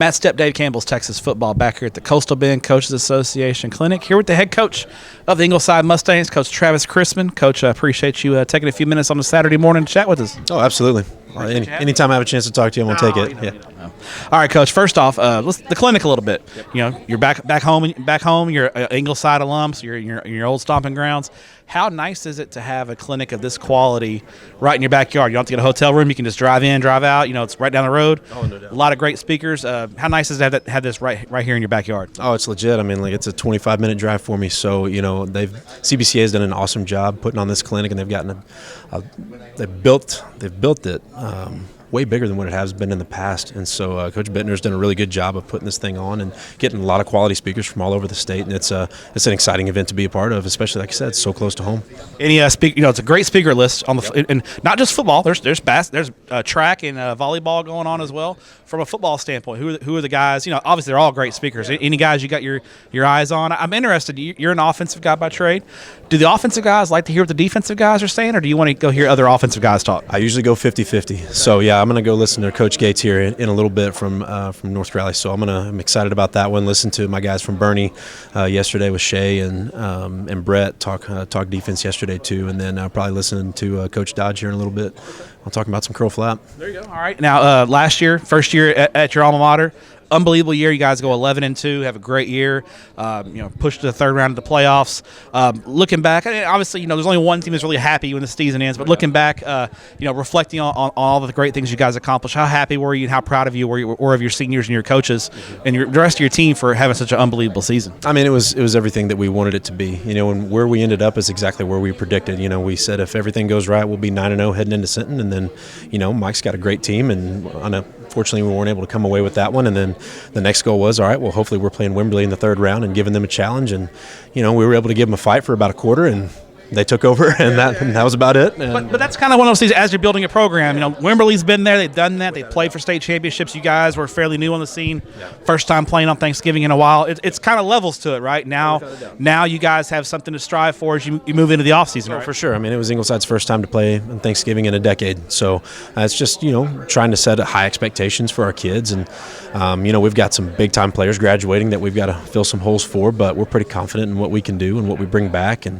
Matt Stepp, Dave Campbell's Texas football back here at the Coastal Bend Coaches Association Clinic. Here with the head coach of the Ingleside Mustangs, Coach Travis Chrisman. Coach, I appreciate you taking a few minutes on a Saturday morning to chat with us. Oh, absolutely. Anytime I have a chance to talk to you, I'm going to take it. All right, Coach. First off, let's the clinic a little bit. Yep. You know, you're back home. You're an Ingleside alum, so you're in your old stomping grounds. How nice is it to have a clinic of this quality right in your backyard? You don't have to get a hotel room. You can just drive in, drive out. You know, it's right down the road. Oh, no doubt. A lot of great speakers. How nice is it to have this right here in your backyard? Oh, it's legit. I mean, like, it's a 25-minute drive for me. So, you know, CBCA has done an awesome job putting on this clinic, and they've gotten they've built it. Way bigger than what it has been in the past. And so Coach Bittner's done a really good job of putting this thing on and getting a lot of quality speakers from all over the state. And it's an exciting event to be a part of, especially, like I said, so close to home. Any it's a great speaker list on the and not just football. There's track and volleyball going on as well. From a football standpoint, who are the guys? You know, obviously they're all great speakers. Any guys you got your eyes on? I'm interested. You're an offensive guy by trade. Do the offensive guys like to hear what the defensive guys are saying, or do you want to go hear other offensive guys talk? I usually go 50-50. So yeah, I'm going to go listen to Coach Gates here in a little bit from North Crowley. So I'm excited about that one. Listen to my guys from Bernie yesterday with Shay and Brett talk defense yesterday too, and then probably listening to Coach Dodge here in a little bit. I'll talk about some curl flap. There you go. All right. Now, first year at your alma mater, unbelievable year. You guys go 11-2, have a great year. Push to the third round of the playoffs. Looking back, obviously, there's only one team that's really happy when the season ends. But looking back, reflecting on all the great things you guys accomplished, how happy were you and how proud of you were of your seniors and your coaches and the rest of your team for having such an unbelievable season? I mean, it was everything that we wanted it to be. And where we ended up is exactly where we predicted. We said if everything goes right, we'll be 9-0 heading into Sinton, and then Mike's got a great team, and unfortunately we weren't able to come away with that one. And then the next goal was, all right, well, hopefully we're playing Wimberley in the third round and giving them a challenge. And, we were able to give them a fight for about a quarter, and they took over, and that was about it. But that's kind of one of those things as you're building a program. Wimberley's been there. They've done that. They played for state championships. You guys were fairly new on the scene. Yeah. First time playing on Thanksgiving in a while. It's kind of levels to it, right? Now you guys have something to strive for as you move into the offseason, right? For sure. I mean, it was Ingleside's first time to play on Thanksgiving in a decade. So it's just, trying to set high expectations for our kids. And, we've got some big-time players graduating that we've got to fill some holes for, but we're pretty confident in what we can do and what we bring back. And,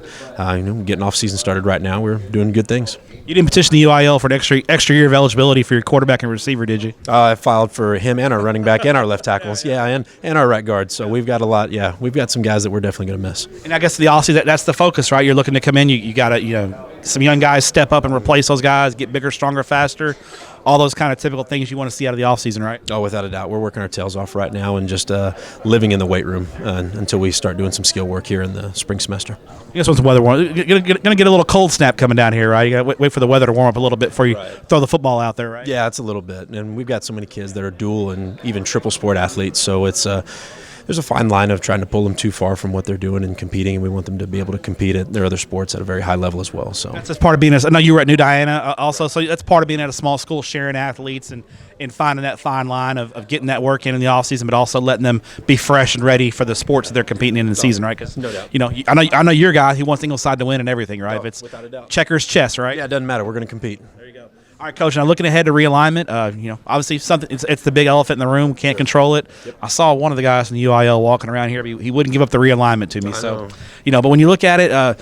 getting off season started right now, we're doing good things. You didn't petition the UIL for an extra year of eligibility for your quarterback and receiver, did you? I filed for him and our running back and our left tackles, and our right guard. So we've got a lot. Yeah, we've got some guys that we're definitely going to miss. And I guess the offseason, that's the focus, right? You're looking to come in. You got to some young guys step up and replace those guys, get bigger, stronger, faster. All those kind of typical things you want to see out of the offseason, right? Oh, without a doubt. We're working our tails off right now and just living in the weight room until we start doing some skill work here in the spring semester. You guess once the weather warms, you're going to get a little cold snap coming down here, right? You got to wait for the weather to warm up a little bit before you throw the football out there, right? Yeah, it's a little bit. And we've got so many kids that are dual and even triple sport athletes, so it's there's a fine line of trying to pull them too far from what they're doing and competing, and we want them to be able to compete at their other sports at a very high level as well. So that's just part of being I know you were at New Diana also, so that's part of being at a small school, sharing athletes and finding that fine line of getting that work in the offseason, but also letting them be fresh and ready for the sports that they're competing in the season, right? Because, no doubt. I know you're a guy who wants Ingleside to win and everything, right? If it's without a doubt. Checkers, chess, right? Yeah, it doesn't matter. We're going to compete. There you go. All right, Coach. Now looking ahead to realignment, obviously something. It's the big elephant in the room. Can't control it. Yep. I saw one of the guys in the UIL walking around here. He wouldn't give up the realignment to me. But when you look at it, a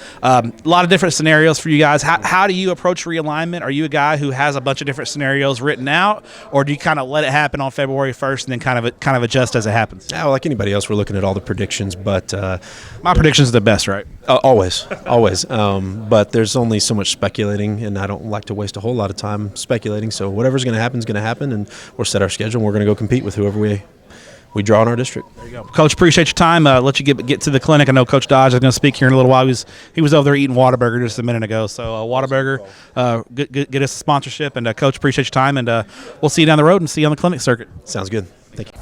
lot of different scenarios for you guys. How do you approach realignment? Are you a guy who has a bunch of different scenarios written out, or do you kind of let it happen on February 1st and then kind of adjust as it happens? Yeah, well, like anybody else, we're looking at all the predictions, but my predictions are the best, right? Always. But there's only so much speculating, and I don't like to waste a whole lot of time speculating. So whatever's going to happen is going to happen, and we'll set our schedule, and we're going to go compete with whoever we draw in our district. There you go. Coach, appreciate your time. Let you get to the clinic. I know Coach Dodge is going to speak here in a little while. He was over there eating Whataburger just a minute ago. So Whataburger, get us a sponsorship. And Coach, appreciate your time. And we'll see you down the road and see you on the clinic circuit. Sounds good. Thank you.